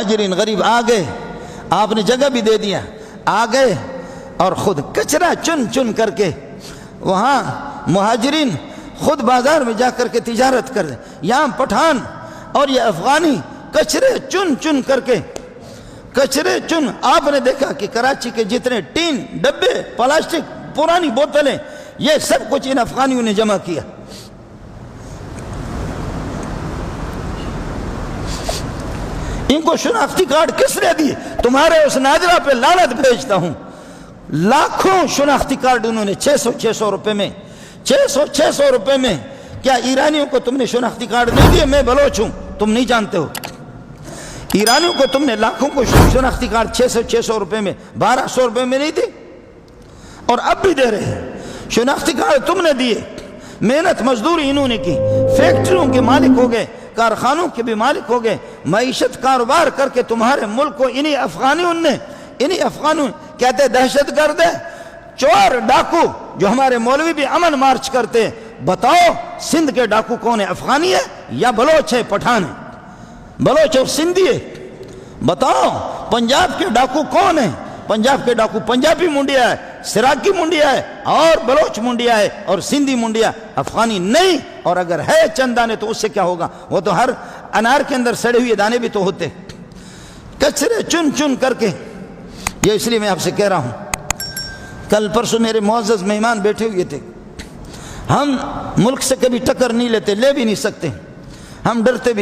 مہاجرین غریب آ گئے، آپ نے جگہ بھی دے دیا، آ گئے اور خود کچرا چن چن کر کے وہاں مہاجرین خود بازار میں جا کر کے تجارت کر دیں۔ یہاں پٹھان اور یہ افغانی کچرے چن چن کر کے کچرے چن، آپ نے دیکھا کہ کراچی کے جتنے ٹین، ڈبے، پلاسٹک، پرانی بوتلیں، یہ سب کچھ ان افغانیوں نے جمع کیا۔ ان کو شناختی کارڈ کس نے دی؟ تمہارے اس ناظرہ پہ لعنت بھیجتا ہوں۔ لاکھوں شناختی کارڈ انہوں نے 600 روپے میں، 600 روپے میں۔ کیا ایرانیوں کو تم نے شناختی کارڈ نہیں دیے؟ میں بلوچ ہوں، تم نہیں جانتے ہو۔ ایرانیوں کو تم نے لاکھوں کو شناختی کارڈ 600 روپے میں، 1200 روپے میں نہیں دی، اور اب بھی دے رہے ہیں۔ شناختی کارڈ تم نے دیے، محنت مزدوری انہوں نے کی، فیکٹریوں کے مالک ہو گئے، کارخانوں کے بھی مالک ہو گئے، معیشت کاروبار کر کے تمہارے ملک کو انہی افغانیوں کہتے دہشت گرد ہے، چور، ڈاکو، جو ہمارے مولوی بھی امن مارچ کرتے۔ بتاؤ سندھ کے ڈاکو کون ہے؟ افغانی ہے یا بلوچ ہے، پٹھان ہے؟ بلوچ اور سندھی ہے۔ بتاؤ پنجاب کے ڈاکو کون ہے؟ پنجاب کے ڈاکو پنجابی منڈیا ہے، سراکی منڈیا ہے، اور بلوچ منڈیا ہے، اور سندھی منڈیا، افغانی نہیں۔ اور اگر ہے چند دانے تو اس سے کیا ہوگا؟ وہ تو ہر انار کے اندر سڑے ہوئے دانے بھی تو ہوتے۔ کچرے چن چن کر کے، یہ اس لیے میں آپ سے کہہ رہا ہوں، کل پرسوں میرے معزز مہمان بیٹھے ہوئے تھے۔ ہم ملک سے کبھی ٹکر نہیں لیتے، لے بھی نہیں سکتے، ہم ڈرتے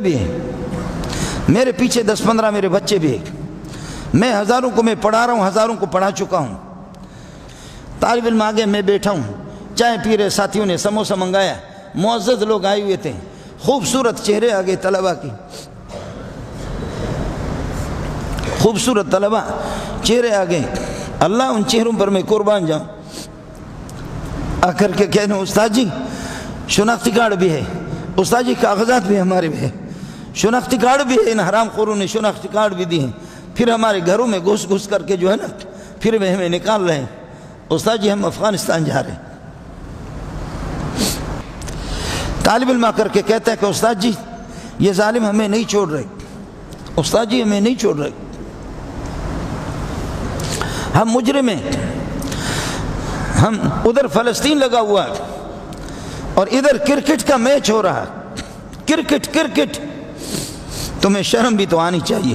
بھی ہیں، میرے پیچھے 10-15 میرے بچے بھی ہیں، میں ہزاروں کو میں پڑھا رہا ہوں، ہزاروں کو پڑھا چکا ہوں۔ طالب علم آگے میں بیٹھا ہوں، چائے پی رہے، ساتھیوں نے سموسہ منگایا، معزز لوگ آئے ہوئے تھے، خوبصورت چہرے آگے طلبہ کی، خوبصورت طلبہ چہرے آگے، اللہ ان چہروں پر میں قربان جاؤں۔ آ کر کے کہنے استاد جی شناختی کارڈ بھی ہے، استاد جی کاغذات بھی ہمارے بھی ہے، شناختی کارڈ بھی ہے، ان حرام خوروں نے شناختی کارڈ بھی دی ہیں، پھر ہمارے گھروں میں گھس گھس کر کے جو ہے نا پھر وہ ہمیں نکال رہے ہیں۔ استاد جی ہم افغانستان جا رہے ہیں۔ طالب علم آ کر کے کہتا ہے کہ استاد جی یہ ظالم ہمیں نہیں چھوڑ رہے، استاد جی ہمیں نہیں چھوڑ رہے، ہم مجرم ہیں، ہم ادھر فلسطین لگا ہوا ہے اور ادھر کرکٹ کا میچ ہو رہا ہے، کرکٹ، تمہیں شرم بھی تو آنی چاہیے،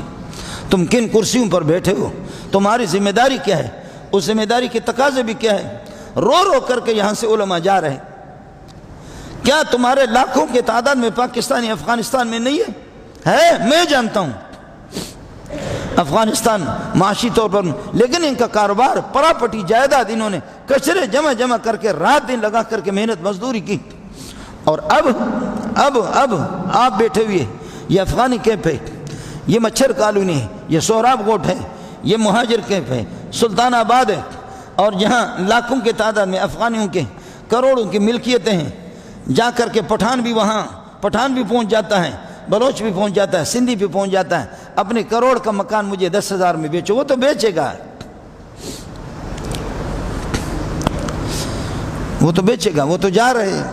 تم کن کرسیوں پر بیٹھے ہو، تمہاری ذمہ داری کیا ہے، اس ذمہ داری کے تقاضے بھی کیا ہے۔ رو رو کر کے یہاں سے علماء جا رہے ہیں، کیا تمہارے لاکھوں کے تعداد میں پاکستانی افغانستان میں نہیں ہے؟ میں جانتا ہوں افغانستان معاشی طور پر، لیکن ان کا کاروبار، پراپرٹی، جائیداد، انہوں نے کچرے جمع کر کے رات دن لگا کر کے محنت مزدوری کی، اور اب آپ بیٹھے ہوئے، یہ افغانی کیمپ ہے، یہ مچھر کالونی ہے، یہ سہراب گوٹ ہے، یہ مہاجر کیمپ ہے، سلطان آباد ہے، اور جہاں لاکھوں کے تعداد میں افغانیوں کے کروڑوں کی ملکیتیں ہیں، جا کر کے پٹھان بھی پہنچ جاتا ہے، بلوچ بھی پہنچ جاتا ہے، سندھی بھی پہنچ جاتا ہے، اپنے کروڑ کا مکان مجھے 10,000 میں بیچو، وہ تو بیچے گا، وہ تو جا رہے ہیں،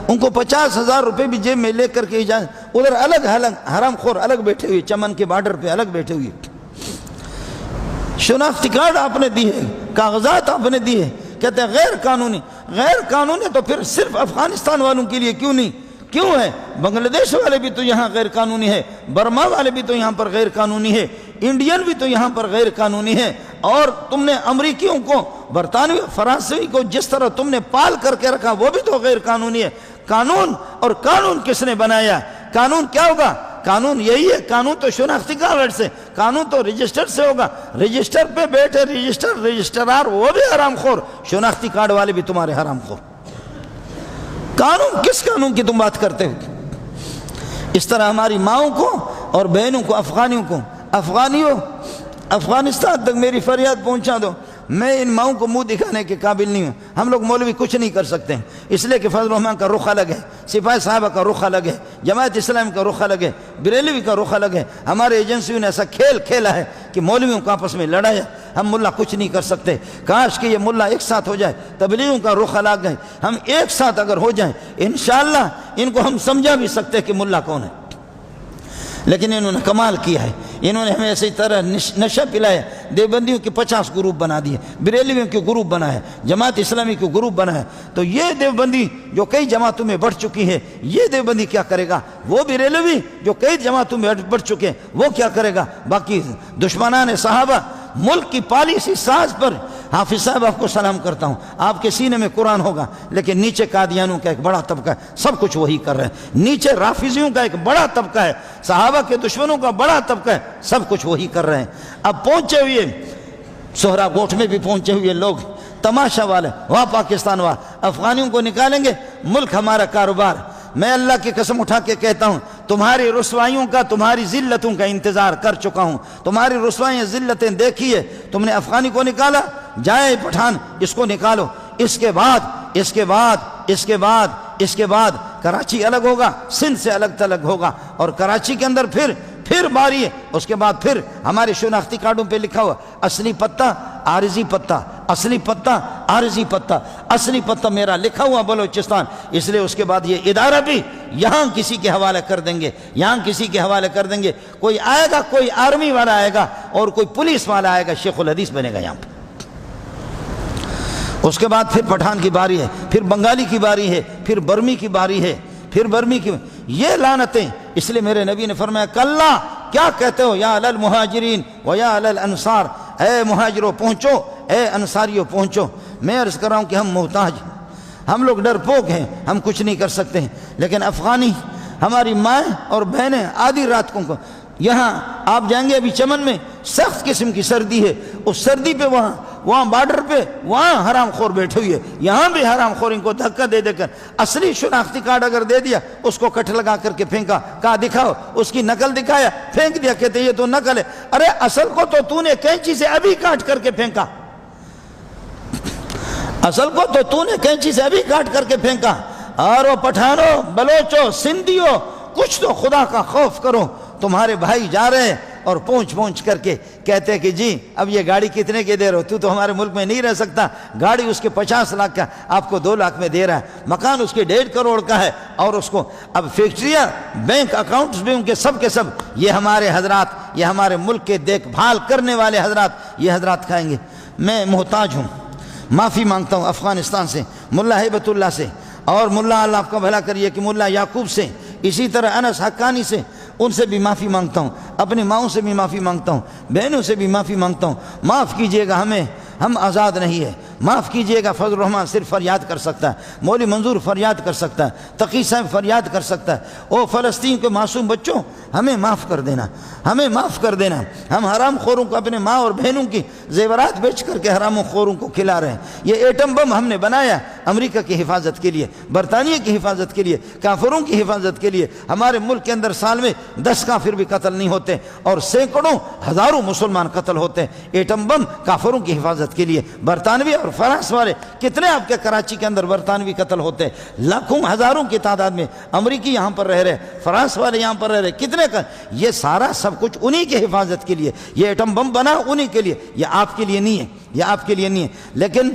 ان کو 50,000 روپے بھی جیب میں لے کر کے ادھر الگ حرام خور الگ بیٹھے ہوئے، چمن کے بارڈر پہ الگ بیٹھے ہوئے، شناختی کارڈ آپ نے دی ہے، کاغذات آپ نے دی ہے، کہتے ہیں غیر قانونی تو پھر صرف افغانستان والوں کے لیے کیوں ہے؟ بنگلہ دیش والے بھی تو یہاں غیر قانونی ہے، برما والے بھی تو یہاں پر غیر قانونی ہے، انڈین بھی تو یہاں پر غیر قانونی ہے، اور تم نے امریکیوں کو، برطانوی، فرانسوی کو جس طرح تم نے پال کر کے رکھا وہ بھی تو غیر قانونی ہے۔ قانون کس نے بنایا؟ قانون کیا ہوگا؟ قانون یہی ہے، قانون تو شناختی کارڈ سے، قانون تو رجسٹر سے ہوگا، رجسٹر پہ بیٹھے رجسٹرار وہ بھی حرام خور، شناختی کارڈ والے بھی تمہارے حرام خور۔ کس قانون کی تم بات کرتے ہو؟ اس طرح ہماری ماؤں کو اور بہنوں کو، افغانستان تک میری فریاد پہنچا دو، میں ان ماؤں کو منہ دکھانے کے قابل نہیں ہوں۔ ہم لوگ مولوی کچھ نہیں کر سکتے ہیں، اس لیے کہ فضل الرحمان کا رخ الگ ہے، سپاہی صاحبہ کا رخ الگ ہے، جماعت اسلام کا رخ الگ ہے، بریلوی کا رخ الگ ہے، ہمارے ایجنسیوں نے ایسا کھیل کھیلا ہے کہ مولویوں کو آپس میں لڑایا، ہم ملا کچھ نہیں کر سکتے۔ کاش کہ یہ ملا ایک ساتھ ہو جائے، تبلیغوں کا رخ الگ ہے، ہم ایک ساتھ اگر ہو جائیں انشاءاللہ ان کو ہم سمجھا بھی سکتے کہ ملا کون ہے۔ لیکن انہوں نے کمال کیا ہے، انہوں نے ہمیں اسی طرح نشہ پلایا، دیوبندیوں کے 50 گروپ بنا دیے، بریلویوں کے گروپ بنائے، جماعت اسلامی کے گروپ بنائے۔ تو یہ دیوبندی جو کئی جماعتوں میں بڑھ چکی ہے، یہ دیوبندی کیا کرے گا؟ وہ بریلوی جو کئی جماعتوں میں بڑھ چکے ہیں، وہ کیا کرے گا؟ باقی دشمنان صحابہ ملک کی پالیسی ساز پر حافظ صاحب آپ کو سلام کرتا ہوں، آپ کے سینے میں قرآن ہوگا، لیکن نیچے قادیانوں کا ایک بڑا طبقہ ہے، سب کچھ وہی کر رہے ہیں۔ نیچے رافضیوں کا ایک بڑا طبقہ ہے، صحابہ کے دشمنوں کا بڑا طبقہ ہے، سب کچھ وہی کر رہے ہیں۔ اب پہنچے ہوئے سہرا گوٹھ میں بھی پہنچے ہوئے لوگ تماشا والے، وہاں پاکستان والے افغانیوں کو نکالیں گے، ملک ہمارا کاروبار۔ میں اللہ کی قسم اٹھا کے کہتا ہوں، تمہاری رسوائیوں کا، تمہاری ذلتوں کا انتظار کر چکا ہوں، تمہاری رسوائیاں ذلتیں دیکھی ہے۔ تم نے افغانی کو نکالا، جائے پٹھان اس کو نکالو، اس کے بعد کراچی الگ ہوگا، سندھ سے الگ تلگ ہوگا، اور کراچی کے اندر پھر باری ہے۔ اس کے بعد پھر ہمارے شناختی کارڈوں پہ لکھا ہوا اصلی پتہ عارضی پتہ، اصلی پتہ عارضی پتہ، اصلی پتہ میرا لکھا ہوا بلوچستان، اس لیے اس کے بعد یہ ادارہ بھی یہاں کسی کے حوالے کر دیں گے، یہاں کسی کے حوالے کر دیں گے۔ کوئی آئے گا، کوئی آرمی والا آئے گا اور کوئی پولیس والا آئے گا، شیخ الحدیث بنے گا یہاں پہ۔ اس کے بعد پھر پٹھان کی باری ہے، پھر بنگالی کی باری ہے، پھر برمی کی باری ہے، پھر برمی کی، یہ لعنتیں۔ اس لیے میرے نبی نے فرمایا کلا کیا کہتے ہو یا علی المہاجرین و یا علی الانصار، اے مہاجروں پہنچو، اے انصاریوں پہنچو۔ میں عرض کر رہا ہوں کہ ہم محتاج ہیں، ہم لوگ ڈرپوک ہیں، ہم کچھ نہیں کر سکتے ہیں، لیکن افغانی ہماری مائیں اور بہنیں آدھی رات کو یہاں آپ جائیں گے، ابھی چمن میں سخت قسم کی سردی ہے، اس سردی پہ وہاں بارڈر پہ وہاں حرام خور بیٹھے ہوئے، یہاں بھی حرام خور ان کو دھکا دے کر اصلی شناختی کارڈ اگر دے دیا اس کو کٹ لگا کر کے پھینکا، کہا دکھاؤ، اس کی نقل دکھایا، پھینک دیا، کہتے یہ تو نقل ہے۔ ارے اصل کو تو نے کینچی سے ابھی کاٹ کر کے پھینکا، اصل کو تو نے کینچی سے ابھی کاٹ کر کے پھینکا۔ اور وہ پٹھانوں، بلوچوں، سندھیوں، کچھ تو خدا کا خوف کرو، تمہارے بھائی جا رہے ہیں اور پہنچ کر کے کہتے ہیں کہ جی اب یہ گاڑی کتنے کے دے رہے ہو، تو ہمارے ملک میں نہیں رہ سکتا، گاڑی اس کے 50 لاکھ کا آپ کو 2 لاکھ میں دے رہا ہے، مکان اس کے 1.5 کروڑ کا ہے، اور اس کو اب فیکٹریاں، بینک اکاؤنٹس بھی ان کے سب کے سب یہ ہمارے حضرات، یہ ہمارے ملک کے دیکھ بھال کرنے والے حضرات، یہ حضرات کھائیں گے۔ میں محتاج ہوں، معافی مانگتا ہوں افغانستان سے، ملا ہیبت اللہ سے، اور ملا اللہ آپ کا بھلا کریے کہ ملا یعقوب سے، اسی طرح انس حقانی سے، ان سے بھی معافی مانگتا ہوں، اپنی ماؤں سے بھی معافی مانگتا ہوں، بہنوں سے بھی معافی مانگتا ہوں۔ معاف کیجئے گا ہمیں، ہم آزاد نہیں ہے، معاف کیجئے گا۔ فضل الرحمان صرف فریاد کر سکتا ہے، مولوی منظور فریاد کر سکتا ہے، تقی صاحب فریاد کر سکتا ہے۔ او فلسطین کے معصوم بچوں، ہمیں معاف کر دینا، ہمیں معاف کر دینا۔ ہم حرام خوروں کو اپنے ماں اور بہنوں کی زیورات بیچ کر کے حرام خوروں کو کھلا رہے ہیں۔ یہ ایٹم بم ہم نے بنایا امریکہ کی حفاظت کے لیے، برطانیہ کی حفاظت کے لیے، کافروں کی حفاظت کے لیے۔ ہمارے ملک کے اندر سال میں 10 کافر بھی قتل نہیں ہوتے، اور سینکڑوں ہزاروں مسلمان قتل ہوتے ہیں۔ ایٹم بم کافروں کی حفاظت کے لیے۔ برطانوی اور فرانس والے کتنے آپ کے کراچی کے اندر برطانوی قتل ہوتے ہیں، لاکھوں ہزاروں کی تعداد میں۔ امریکی یہاں پر رہ رہے، فرانس والے یہاں پر رہ رہے، کتنے کا، یہ سارا سب کچھ انہی کی حفاظت کے لیے۔ یہ ایٹم بم بنا انہی کے لیے، یہ آپ کے لیے نہیں ہے، یہ آپ کے لیے نہیں ہے۔ لیکن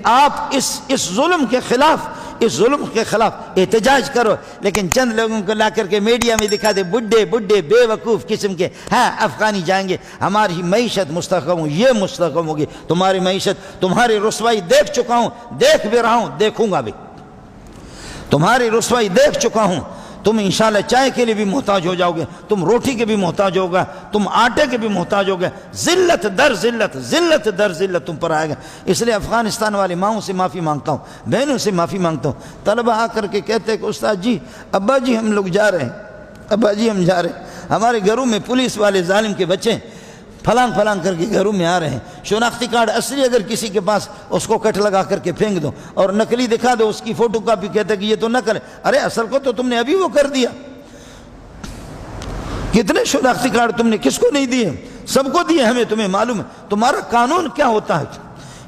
آپ اس ظلم کے خلاف، اس ظلم کے خلاف احتجاج کرو، لیکن چند لوگوں کو لا کر کے میڈیا میں دکھا دے، بڈھے بے وقوف قسم کے، ہاں افغانی جائیں گے، ہماری معیشت مستحکم ہو، یہ مستحکم ہوگی۔ تمہاری معیشت، تمہاری رسوائی دیکھ چکا ہوں، دیکھ بھی رہا ہوں، دیکھوں گا بھی، تمہاری رسوائی دیکھ چکا ہوں۔ تم انشاءاللہ چائے کے لیے بھی محتاج ہو جاؤ گے، تم روٹی کے بھی محتاج ہوگا، تم آٹے کے بھی محتاج ہوگے، ذلت در ذلت، ذلت در ذلت تم پر آئے گا۔ اس لیے افغانستان والی ماؤں سے معافی مانگتا ہوں، بہنوں سے معافی مانگتا ہوں۔ طلبہ آ کر کے کہتے ہیں کہ استاد جی، ابا جی ہم لوگ جا رہے ہیں، ابا جی ہم جا رہے ہیں، ہمارے گھروں میں پولیس والے ظالم کے بچے پھلان کر کے گھروں میں آ رہے ہیں، شناختی کارڈ اصلی اگر کسی کے پاس، اس کو کٹ لگا کر کے پھینک دو، اور نقلی دکھا دو، اس کی فوٹو کاپی، کہتے کہ یہ تو نقل ہے۔ ارے اصل کو تو تم نے ابھی وہ کر دیا۔ کتنے شناختی کارڈ تم نے کس کو نہیں دیے؟ سب کو دیے، ہمیں تمہیں معلوم ہے تمہارا قانون کیا ہوتا ہے۔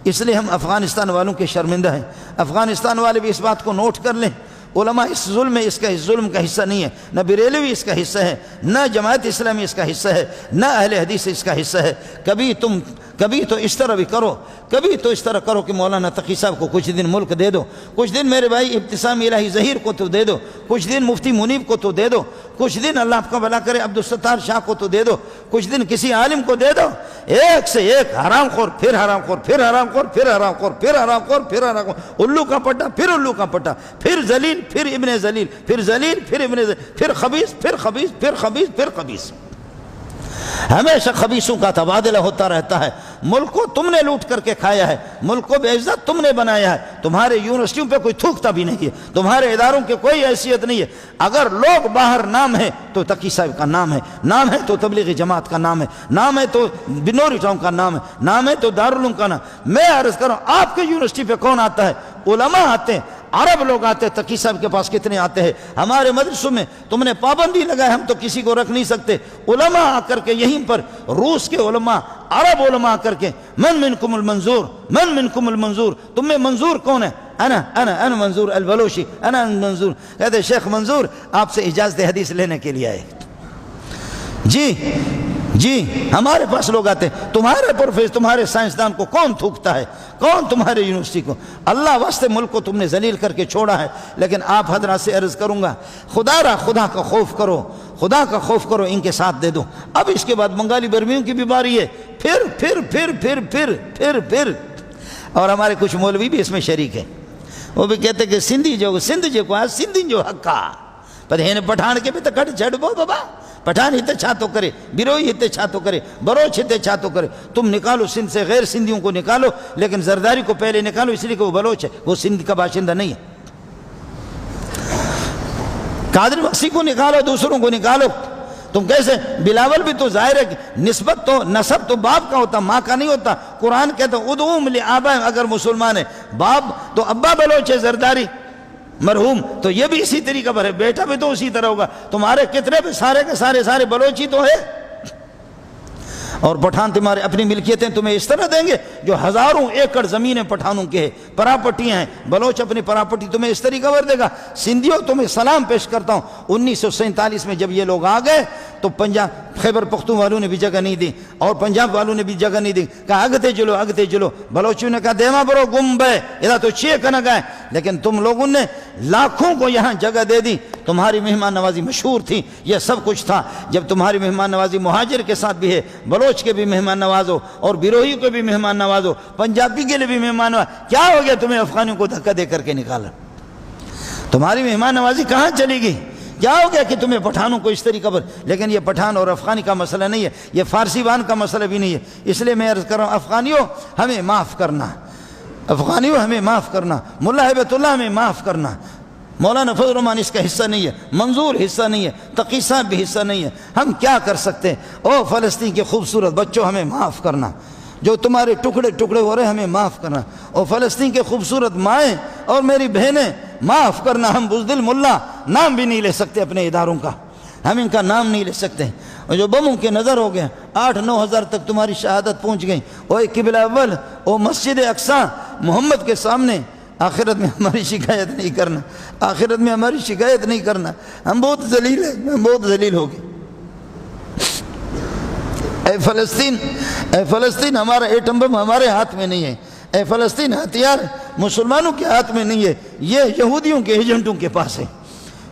اس لیے ہم افغانستان والوں کے شرمندہ ہیں۔ افغانستان والے بھی اس بات کو نوٹ کر لیں، علماء اس ظلم کا حصہ نہیں ہے، نہ بریلوی اس کا حصہ ہے، نہ جماعت اسلامی اس کا حصہ ہے، نہ اہل حدیث اس کا حصہ ہے۔ کبھی تو اس طرح بھی کرو، کبھی تو اس طرح کرو کہ مولانا تقی صاحب کو کچھ دن ملک دے دو، کچھ دن میرے بھائی ابتسام الہی ظہیر کو تو دے دو، کچھ دن مفتی منیب کو تو دے دو، کچھ دن اللہ آپ کا بھلا کرے عبدالستار شاہ کو تو دے دو، کچھ دن کسی عالم کو دے دو، ایک سے ایک حرام خور، پھر حرام خور، پھر حرام خور، پھر حرام خور، پھر حرام خور، پھر حرام خور، الو کا پٹا، پھر الو کا پٹا، پھر ذلیل، پھر ابن ذلیل، پھر ذلیل، پھر ابن ذلیل، پھر خبیث، پھر خبیث، پھر خبیث، پھر خبیث۔ ہمیشہ خبیثوں کا تبادلہ ہوتا رہتا ہے۔ ملک کو تم نے لوٹ کر کے کھایا ہے، ملک کو بے عزت تم نے بنایا ہے، تمہارے یونیورسٹیوں پہ کوئی تھوکتا بھی نہیں ہے، تمہارے اداروں کی کوئی حیثیت نہیں ہے۔ اگر لوگ باہر نام ہے تو تقی صاحب کا نام ہے، نام ہے تو تبلیغی جماعت کا نام ہے، نام ہے تو بنوری ٹاؤن کا نام ہے، نام ہے تو دارالعلوم کا نام۔ میں عرض کروں آپ کے یونیورسٹی پہ کون آتا ہے؟ علماء آتے ہیں، عرب لوگ آتے ہیں، تقی صاحب کے پاس کتنے آتے ہیں؟ ہمارے مدرسوں میں تم نے پابندی لگائے، ہم تو کسی کو رکھ نہیں سکتے۔ علماء آ کر کے یہیں پر روس کے علماء، عرب علماء آ کر کے من منکم المنظور، من منکم المنظور، تم میں منظور کون ہے؟ انا منظور البلوشی، انا منظور۔ کہتے شیخ منظور آپ سے اجازت حدیث لینے کے لیے آئے۔ جی ہمارے پاس لوگ آتے ہیں، تمہارے پروفیسر، تمہارے سائنسدان کو کون تھوکتا ہے؟ کون تمہارے یونیورسٹی کو؟ اللہ واسطے ملک کو تم نے ذلیل کر کے چھوڑا ہے۔ لیکن آپ حضرات سے عرض کروں گا، خدا کا خوف کرو، خدا کا خوف کرو، ان کے ساتھ دے دو۔ اب اس کے بعد بنگالی برمیوں کی بھی باری ہے، پھر اور ہمارے کچھ مولوی بھی اس میں شریک ہیں، وہ بھی کہتے کہ سندھی جو سندھی جو حقا پر ہین پٹھان کے بھی تو کٹ چھڑ بو بابا، پٹھان ہتے چھا تو کرے، بیروئی ہتے چھا تو کرے، بروچ ہتے چھا تو کرے، تم نکالو سندھ سے غیر سندھیوں کو نکالو، لیکن زرداری کو پہلے نکالو، اس لیے کہ وہ بلوچ ہے، وہ سندھ کا باشندہ نہیں ہے۔ قادری مقصی کو نکالو، دوسروں کو نکالو، تم کیسے؟ بلاول بھی تو ظاہر ہے کہ نسبت تو نسب تو باپ کا ہوتا، ماں کا نہیں ہوتا۔ قرآن کہتا ہے ادعوہم لآبائہم، اگر مسلمان ہے باپ تو ابا بلوچ ہے زرداری مرحوم، تو یہ بھی اسی طریقہ پر ہے، بیٹا بھی تو اسی طرح ہوگا۔ تمہارے کتنے بھی سارے کے سارے بلوچی تو ہے، اور پٹھان تمہارے اپنی ملکیتیں تمہیں اس طرح دیں گے جو ہزاروں ایکڑ زمینیں پٹھانوں کے ہیں، پراپرٹیاں ہیں، بلوچ اپنی پراپرٹی تمہیں اس طریقہ پر دے گا۔ سندھیوں تمہیں سلام پیش کرتا ہوں، 1947 میں جب یہ لوگ آ گئے تو پنجاب خیبر پختون والوں نے بھی جگہ نہیں دی اور پنجاب والوں نے بھی جگہ نہیں دی، کہا اگتے چلو، بلوچیوں نے کہا دیما برو گمبے ادا تو چیئے کنہ گئے، لیکن تم لوگوں نے لاکھوں کو یہاں جگہ دے دی، تمہاری مہمان نوازی مشہور تھی، یہ سب کچھ تھا۔ جب تمہاری مہمان نوازی مہاجر کے ساتھ بھی ہے، بلوچ کے بھی مہمان نوازو اور بیروہی کو بھی مہمان نوازو، پنجابی کے لیے بھی مہمان نواز، کیا ہو گیا تمہیں افغانیوں کو دھکا دے کر کے نکالا؟ تمہاری مہمان نوازی کہاں چلی گئی؟ کیا ہو گیا کہ تمہیں پٹھانوں کو اس طریقہ پر؟ لیکن یہ پٹھان اور افغانی کا مسئلہ نہیں ہے، یہ فارسی وان کا مسئلہ بھی نہیں ہے۔ اس لیے میں عرض کر رہا ہوں، افغانیوں ہمیں معاف کرنا، افغانیوں ہمیں معاف کرنا، ملا ہیبت اللہ ہمیں معاف کرنا، مولانا فضل الرحمان اس کا حصہ نہیں ہے، منظور حصہ نہیں ہے، تقی صاحب بھی حصہ نہیں ہے۔ ہم کیا کر سکتے ہیں؟ او فلسطین کے خوبصورت بچوں ہمیں معاف کرنا، جو تمہارے ٹکڑے ہو رہے ہمیں معاف کرنا، اور فلسطین کے خوبصورت مائیں اور میری بہنیں معاف کرنا۔ ہم بزدل ملا نام بھی نہیں لے سکتے اپنے اداروں کا، ہم ان کا نام نہیں لے سکتے، اور جو بموں کے نظر ہو گئے 8-9 ہزار تک تمہاری شہادت پہنچ گئی، او قبلہ اول، او مسجد اقصیٰ محمد کے سامنے، آخرت میں ہماری شکایت نہیں کرنا، آخرت میں ہماری شکایت نہیں کرنا، ہم بہت ذلیل ہیں، ہم بہت ذلیل ہو گئے۔ اے فلسطین ہمارا ایٹم بم ہمارے ہاتھ میں نہیں ہے، اے فلسطین ہتھیار مسلمانوں کے ہاتھ میں نہیں ہے، یہ یہودیوں کے ایجنٹوں کے پاس ہے،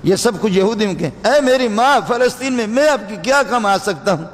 یہ سب کچھ یہودیوں کے۔ اے میری ماں فلسطین میں آپ کی کیا کام آ سکتا ہوں؟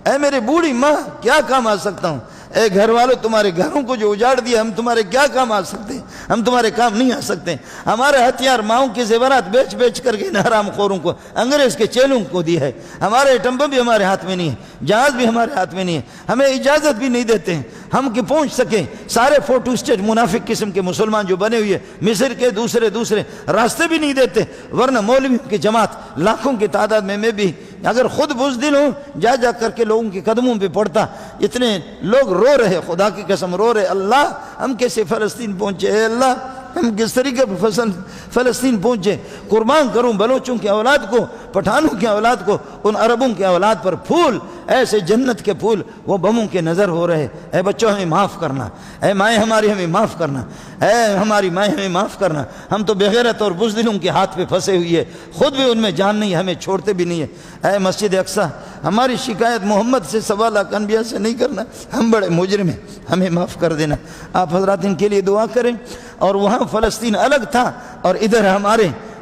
اے میری بوڑھی ماں کیا کام آ سکتا ہوں؟ اے گھر والوں تمہارے گھروں کو جو اجاڑ دیا، ہم تمہارے کیا کام آ سکتے ہیں؟ ہم تمہارے کام نہیں آ سکتے۔ ہمارے ہتھیار ماؤں کے زیورات بیچ کر کے ان حرام خوروں کو، انگریز کے چیلوں کو دی ہے۔ ہمارے ایٹم بم بھی ہمارے ہاتھ میں نہیں ہے، جہاز بھی ہمارے ہاتھ میں نہیں ہے، ہمیں اجازت بھی نہیں دیتے ہیں ہم کہ پہنچ سکیں۔ سارے فوٹو اسٹیٹ منافق قسم کے مسلمان جو بنے ہوئے مصر کے دوسرے راستے بھی نہیں دیتے، ورنہ مولویوں کی جماعت لاکھوں کی تعداد میں بھی اگر خود بزدل ہوں جا کر کے لوگوں کے قدموں پہ پڑتا، اتنے لوگ رو رہے، خدا کی قسم رو رہے، اللہ ہم کیسے فلسطین پہنچے، اے اللہ ہم کس طریقے پر فلسطین پہنچے۔ قربان کروں بلوچوں کی اولاد کو، پٹھانوں کی اولاد کو، ان عربوں کی اولاد پر پھول ایسے جنت کے پھول وہ بموں کے نظر ہو رہے۔ اے بچوں ہمیں معاف کرنا، اے مائیں ہماری ہمیں معاف کرنا، اے ہماری مائیں ہمیں معاف کرنا، ہم تو بغیرت اور بزدلوں کے ہاتھ پہ پھنسے ہوئی ہے، خود بھی ان میں جان نہیں ہے، ہمیں چھوڑتے بھی نہیں ہے۔ اے مسجد اقصیٰ ہماری شکایت محمد سے 1.25 لاکھ انبیاء سے نہیں کرنا، ہم بڑے مجرم ہیں، ہمیں معاف کر دینا۔ آپ حضرات ان کے لیے دعا کریں۔ اور وہاں فلسطین الگ تھا اور ادھر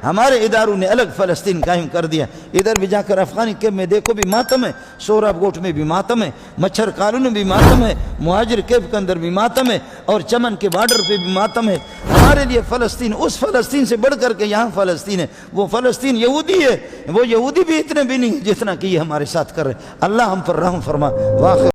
ہمارے اداروں نے الگ فلسطین قائم کر دیا. ادھر بھی جا کر افغانی کیمپ میں دیکھو بھی ماتم ہے, سوراب گوٹ میں بھی ماتم ہے, مچھر کالو میں بھی ماتم ہے, مہاجر کیمپ کے اندر بھی ماتم ہے, اور چمن کے بارڈر پہ بھی ماتم ہے. ہمارے لیے فلسطین اس فلسطین سے بڑھ کر کے یہاں فلسطین ہے. وہ فلسطین یہودی ہے, وہ یہودی بھی اتنے بھی نہیں جتنا کہ یہ ہمارے ساتھ کر رہے. اللہ ہم پر رحم فرما. واخر